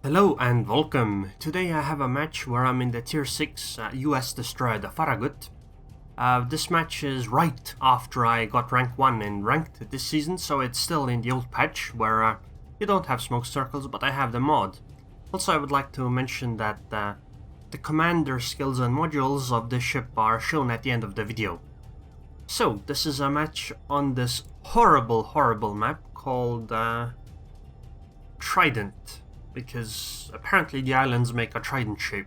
Hello and welcome. Today I have a match where I'm in the tier 6 US destroyer, the Farragut. This match is right after I got rank 1 in ranked this season, so it's still in the old patch where you don't have smoke circles, but I have the mod. Also, I would like to mention that the commander skills and modules of this ship are shown at the end of the video. So, this is a match on this horrible map called Trident, because apparently the islands make a trident shape.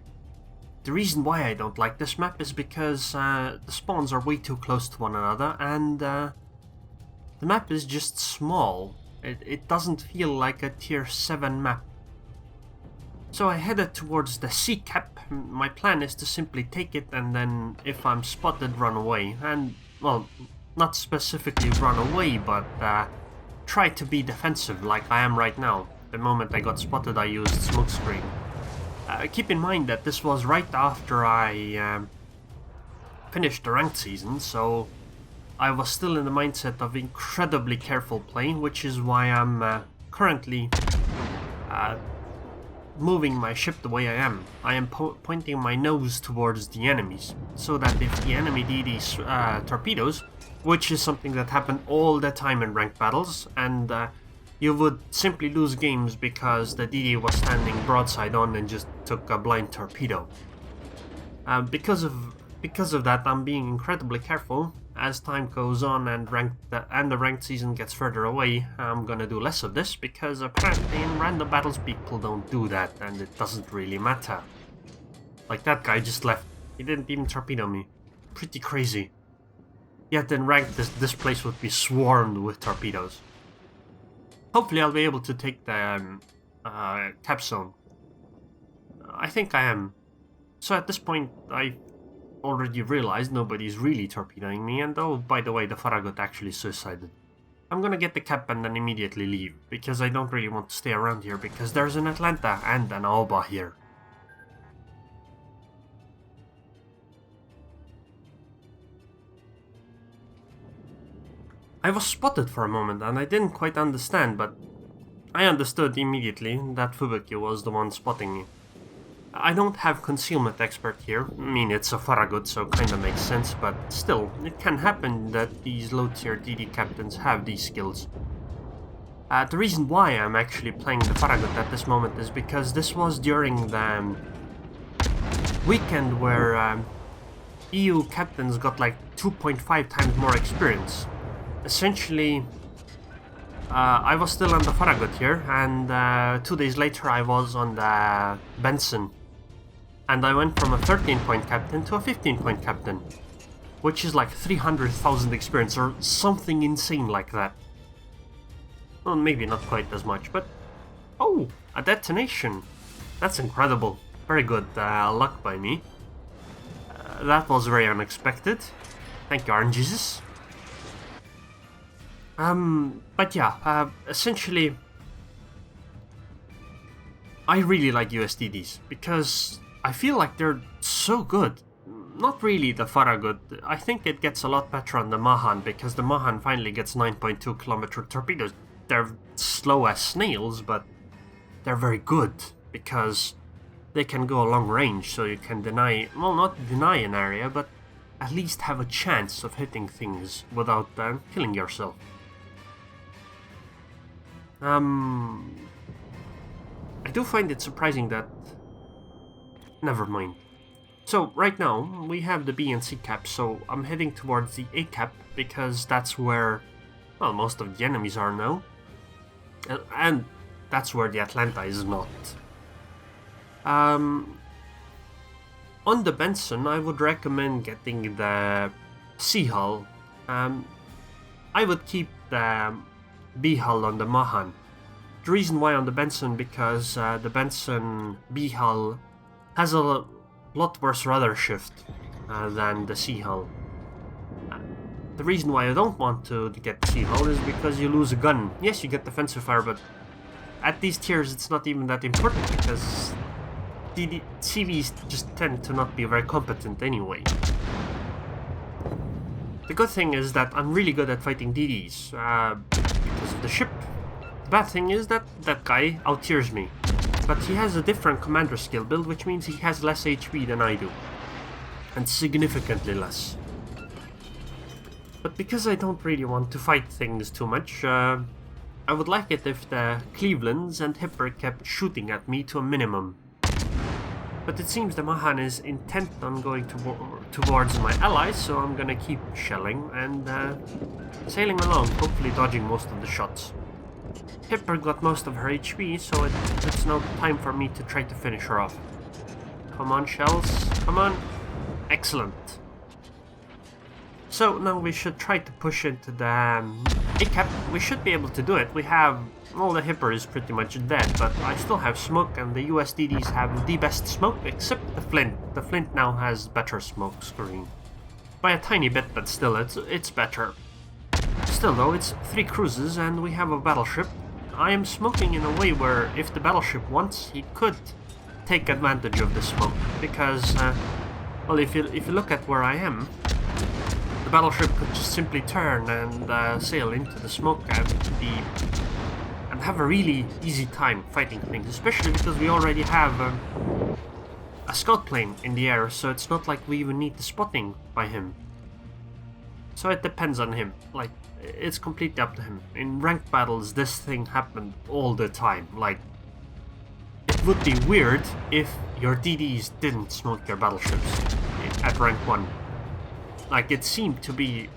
The reason why I don't like this map is because the spawns are way too close to one another, and the map is just small. It doesn't feel like a tier 7 map. So I headed towards the sea cap. My plan is to simply take it and then, if I'm spotted, run away. And, well, not specifically run away, but try to be defensive like I am right now. The moment I got spotted, I used smokescreen. Keep in mind that this was right after I finished the ranked season, so I was still in the mindset of incredibly careful playing, which is why I'm currently moving my ship the way I am. I am pointing my nose towards the enemies, so that if the enemy DD torpedoes, which is something that happened all the time in ranked battles, and you would simply lose games because the DD was standing broadside on and just took a blind torpedo. Because of that, I'm being incredibly careful. As time goes on and the ranked season gets further away, I'm gonna do less of this, because apparently in random battles people don't do that, and it doesn't really matter. Like that guy just left. He didn't even torpedo me. Pretty crazy. Yet in ranked, this place would be swarmed with torpedoes. Hopefully I'll be able to take the cap zone. I think I am. So at this point, I already realized nobody's really torpedoing me, and oh, by the way, the Farragut actually suicided. I'm gonna get the cap and then immediately leave, because I don't really want to stay around here, because there's an Atlanta and an Aoba here. I was spotted for a moment and I didn't quite understand, but I understood immediately that Fubuki was the one spotting me. I don't have concealment expert here. I mean, it's a Farragut, so kinda makes sense, but still, it can happen that these low tier DD captains have these skills. The reason why I'm actually playing the Farragut at this moment is because this was during the weekend where EU captains got like 2.5 times more experience. Essentially, I was still on the Farragut here, and 2 days later I was on the Benson. And I went from a 13-point captain to a 15-point captain, which is like 300,000 experience or something insane like that. Well, maybe not quite as much, but oh, a detonation. That's incredible. Very good luck by me. That was very unexpected. Thank you, RNGesus. But yeah, essentially, I really like USDDs because I feel like they're so good. Not really the Farragut. I think it gets a lot better on the Mahan, because the Mahan finally gets 9.2 kilometer torpedoes. They're slow as snails, but they're very good because they can go a long range, so you can deny, well, not deny an area, but at least have a chance of hitting things without killing yourself. I do find it surprising that... Never mind. So, right now, we have the B and C cap, so I'm heading towards the A cap, because that's where, well, most of the enemies are now. And that's where the Atlanta is not. On the Benson, I would recommend getting the C hull. I would keep the B hull on the Mahan. The reason why on the Benson, because the Benson B hull has a lot worse rudder shift than the C hull. The reason why I don't want to get the C hull is because you lose a gun. Yes, you get defensive fire, but at these tiers it's not even that important, because the CVs just tend to not be very competent anyway. The good thing is that I'm really good at fighting DDs, because of the ship. The bad thing is that that guy out-tiers me. but he has a different commander skill build, which means he has less HP than I do. And significantly less. But because I don't really want to fight things too much, I would like it if the Clevelands and Hipper kept shooting at me to a minimum. But it seems the Mahan is intent on going towards my allies, so I'm gonna keep shelling and sailing along, hopefully dodging most of the shots. Hipper got most of her HP, so it's now time for me to try to finish her off. Come on, shells, come on. Excellent. So now we should try to push into the A-cap. We should be able to do it. We have... Well, the Hipper is pretty much dead, but I still have smoke, and the USDDs have the best smoke, except the Flint. The Flint now has better smoke screen. By a tiny bit, but still, it's better. Still though, it's 3 cruises, and we have a battleship. I am smoking in a way where, if the battleship wants, he could take advantage of the smoke, because, well, if you look at where I am, the battleship could just simply turn and sail into the smoke and have a really easy time fighting things, especially because we already have a scout plane in the air, so it's not like we even need the spotting by him. So it depends on him, like, it's completely up to him. In ranked battles, this thing happened all the time. Like, it would be weird if your DDs didn't smoke your battleships at rank 1. Like, it seemed to be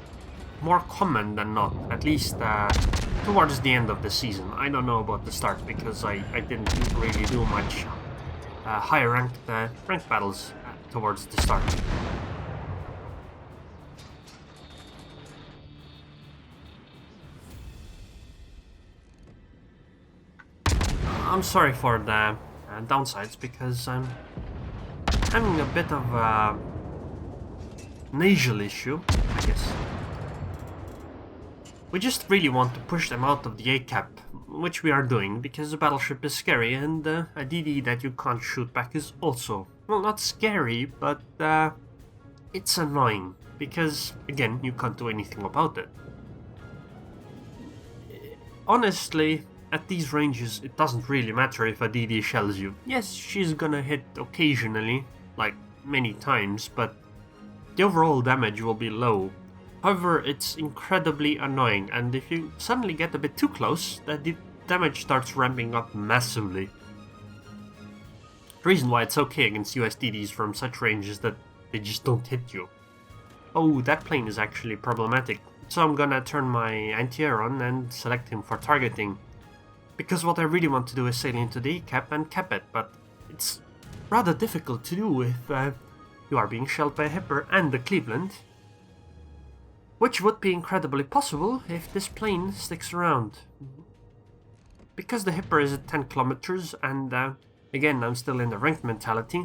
more common than not, at least towards the end of the season. I don't know about the start, because I didn't really do much higher ranked battles towards the start. I'm sorry for the downsides, because I'm having a bit of a nasal issue, I guess. We just really want to push them out of the A-cap, which we are doing, because the battleship is scary, and a DD that you can't shoot back is also, well, not scary, but it's annoying, because, again, you can't do anything about it. Honestly, at these ranges, it doesn't really matter if a DD shells you. Yes, she's gonna hit occasionally, like many times, but the overall damage will be low. However, it's incredibly annoying, and if you suddenly get a bit too close, the damage starts ramping up massively. The reason why it's okay against USDDs from such range is that they just don't hit you. Oh, that plane is actually problematic, so I'm gonna turn my anti-Aerroon and select him for targeting. Because what I really want to do is sail into the A-cap and cap it, but it's rather difficult to do if you are being shelled by a Hipper and the Cleveland. Which would be incredibly possible if this plane sticks around. Because the Hipper is at 10 kilometers and again I'm still in the ranked mentality,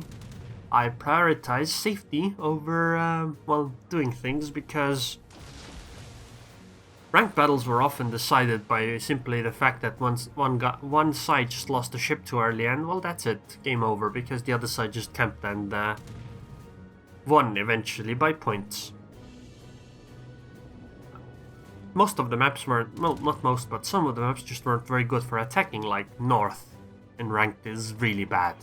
I prioritize safety over, well, doing things, because ranked battles were often decided by simply the fact that one side just lost a ship too early, and well, that's it, game over, because the other side just camped and won eventually by points. Most of the maps weren't, well, not most, but some of the maps just weren't very good for attacking, like North in ranked is really bad.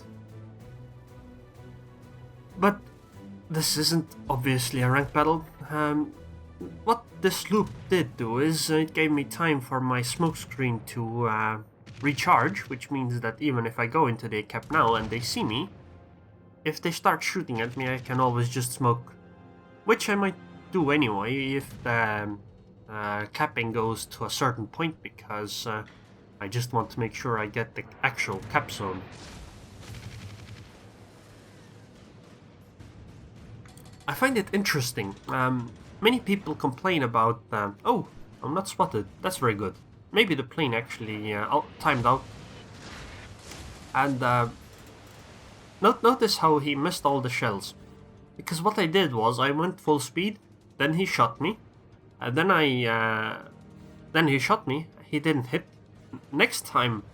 But this isn't obviously a ranked battle. What this loop did do is it gave me time for my smokescreen to recharge, which means that even if I go into the cap now and they see me, if they start shooting at me, I can always just smoke, which I might do anyway if the capping goes to a certain point, because I just want to make sure I get the actual cap zone. I find it interesting. Many people complain about, oh, I'm not spotted, that's very good. Maybe the plane actually timed out. And notice how he missed all the shells. Because what I did was, I went full speed, then he shot me, and then he shot me, he didn't hit. Next time,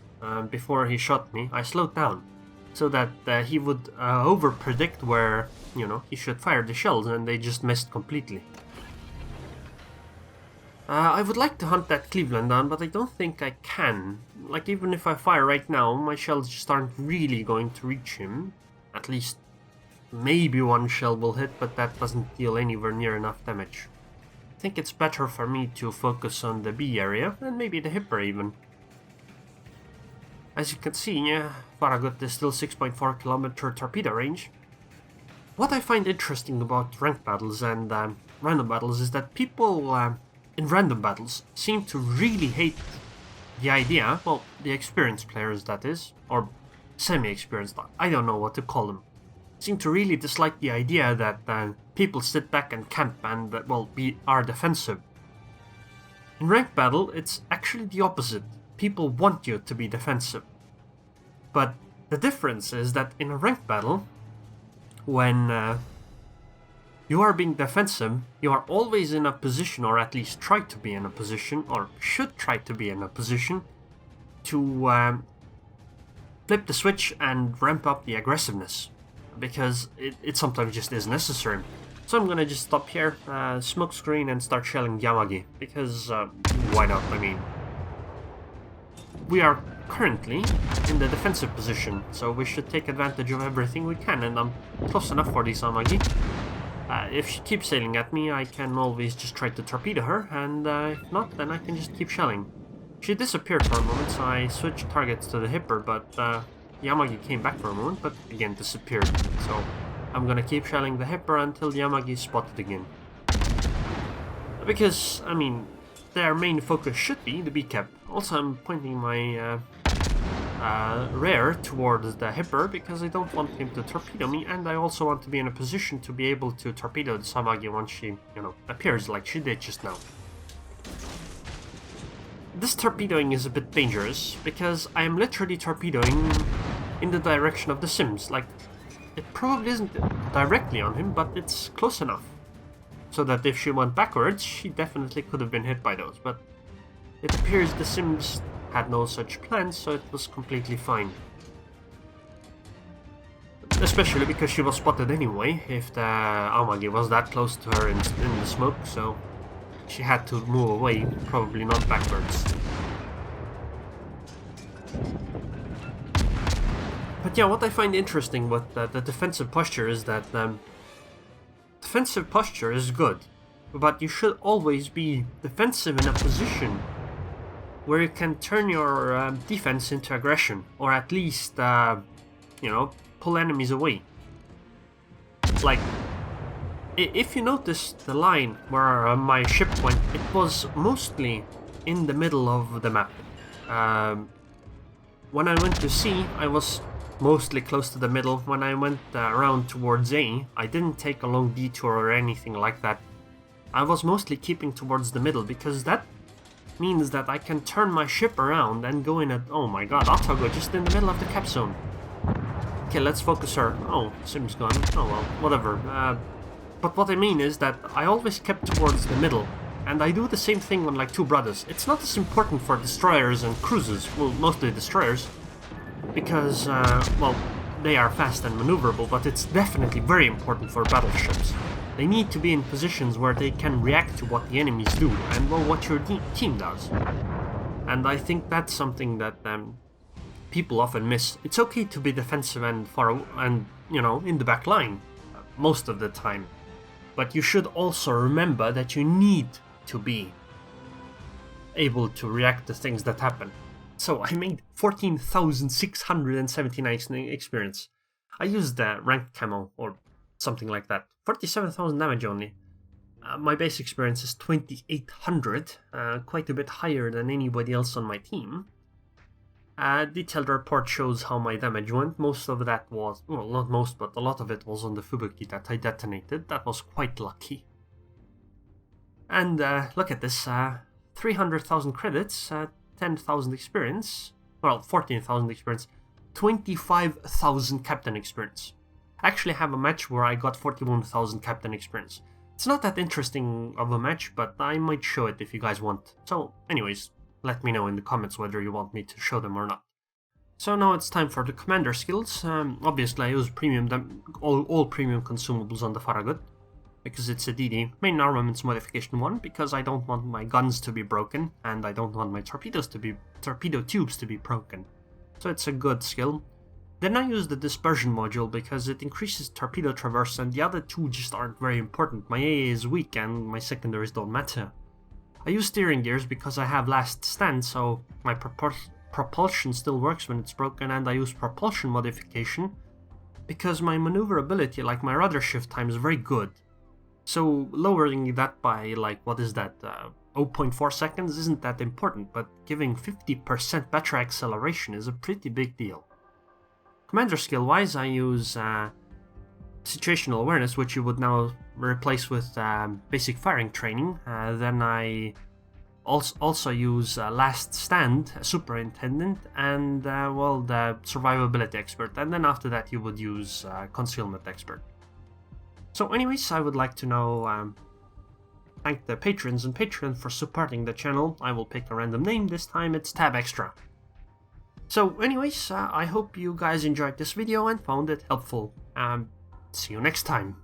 before he shot me, I slowed down, so that he would over-predict where, you know, he should fire the shells, and they just missed completely. I would like to hunt that Cleveland down, but I don't think I can. Like, even if I fire right now, my shells just aren't really going to reach him. At least, maybe one shell will hit, but that doesn't deal anywhere near enough damage. I think it's better for me to focus on the B area, and maybe the Hipper even. As you can see, yeah, Farragut is still 6.4 kilometer torpedo range. What I find interesting about ranked battles and random battles is that people in random battles seem to really hate the idea, well, the experienced players that is, or semi-experienced, I don't know what to call them, seem to really dislike the idea that people sit back and camp and, are defensive. In ranked battle, it's actually the opposite. People want you to be defensive. But the difference is that in a ranked battle, when you are being defensive, you are always in a position, or at least try to be in a position, or should try to be in a position, to flip the switch and ramp up the aggressiveness, because it sometimes just is necessary. So I'm gonna just stop here, smoke screen, and start shelling Yamagi, because why not? I mean, we are currently in the defensive position, so we should take advantage of everything we can, and I'm close enough for this Yamagi. If she keeps sailing at me, I can always just try to torpedo her, and if not, then I can just keep shelling. She disappeared for a moment, so I switched targets to the Hipper, but Yamagi came back for a moment, but again disappeared. So I'm gonna keep shelling the Hipper until Yamagi is spotted again. Because, I mean, their main focus should be the B-cap. Also, I'm pointing my rear towards the Hipper because I don't want him to torpedo me, and I also want to be in a position to be able to torpedo the Samagi once she, appears like she did just now. This torpedoing is a bit dangerous because I am literally torpedoing in the direction of the Sims. Like, it probably isn't directly on him, but it's close enough. So that if she went backwards, she definitely could have been hit by those, but it appears the Sims had no such plans, so it was completely fine. Especially because she was spotted anyway, if the Amagi was that close to her in the smoke, so she had to move away, probably not backwards. But yeah, what I find interesting with the defensive posture is that defensive posture is good, but you should always be defensive in a position where you can turn your defense into aggression, or at least, pull enemies away. Like, if you notice the line where my ship went, it was mostly in the middle of the map. When I went to C, I was mostly close to the middle. When I went around towards A, I didn't take a long detour or anything like that. I was mostly keeping towards the middle, because that means that I can turn my ship around and go in at... Oh my god, Otago just in the middle of the cap zone. Okay, let's focus her. Oh, Sim's gone. Oh well, whatever. But what I mean is that I always kept towards the middle, and I do the same thing on like Two Brothers. It's not as important for destroyers and cruisers, well, mostly destroyers, because, they are fast and maneuverable, but it's definitely very important for battleships. They need to be in positions where they can react to what the enemies do, and well, what your team does. And I think that's something that people often miss. It's okay to be defensive and in the back line most of the time, but you should also remember that you need to be able to react to things that happen. So I made 14,679 experience. I used the ranked camo or something like that. 47,000 damage only. My base experience is 2,800, quite a bit higher than anybody else on my team. Detailed report shows how my damage went. Most of that was, well, not most, but a lot of it was on the Fubuki that I detonated. That was quite lucky. And look at this, 300,000 credits, 10,000 experience, well, 14,000 experience, 25,000 captain experience. I actually have a match where I got 41,000 captain experience. It's not that interesting of a match, but I might show it if you guys want. So, anyways, let me know in the comments whether you want me to show them or not. So now it's time for the commander skills. Obviously I use premium all premium consumables on the Farragut, because it's a DD, main armaments modification 1, because I don't want my guns to be broken, and I don't want my torpedo tubes to be broken. So it's a good skill. Then I use the dispersion module because it increases torpedo traverse, and the other two just aren't very important. My AA is weak and my secondaries don't matter. I use steering gears because I have last stand, so my propulsion still works when it's broken, and I use propulsion modification because my maneuverability, like my rudder shift time, is very good. So lowering that by, like, what is that, 0.4 seconds isn't that important, but giving 50% better acceleration is a pretty big deal. Commander skill wise, I use situational awareness, which you would now replace with basic firing training. Then I also use last stand, superintendent, and well, the survivability expert. And then after that you would use concealment expert. So anyways, I would like to know thank the patrons and Patreon for supporting the channel. I will pick a random name, this time it's Tab Extra. So anyways, I hope you guys enjoyed this video and found it helpful. See you next time.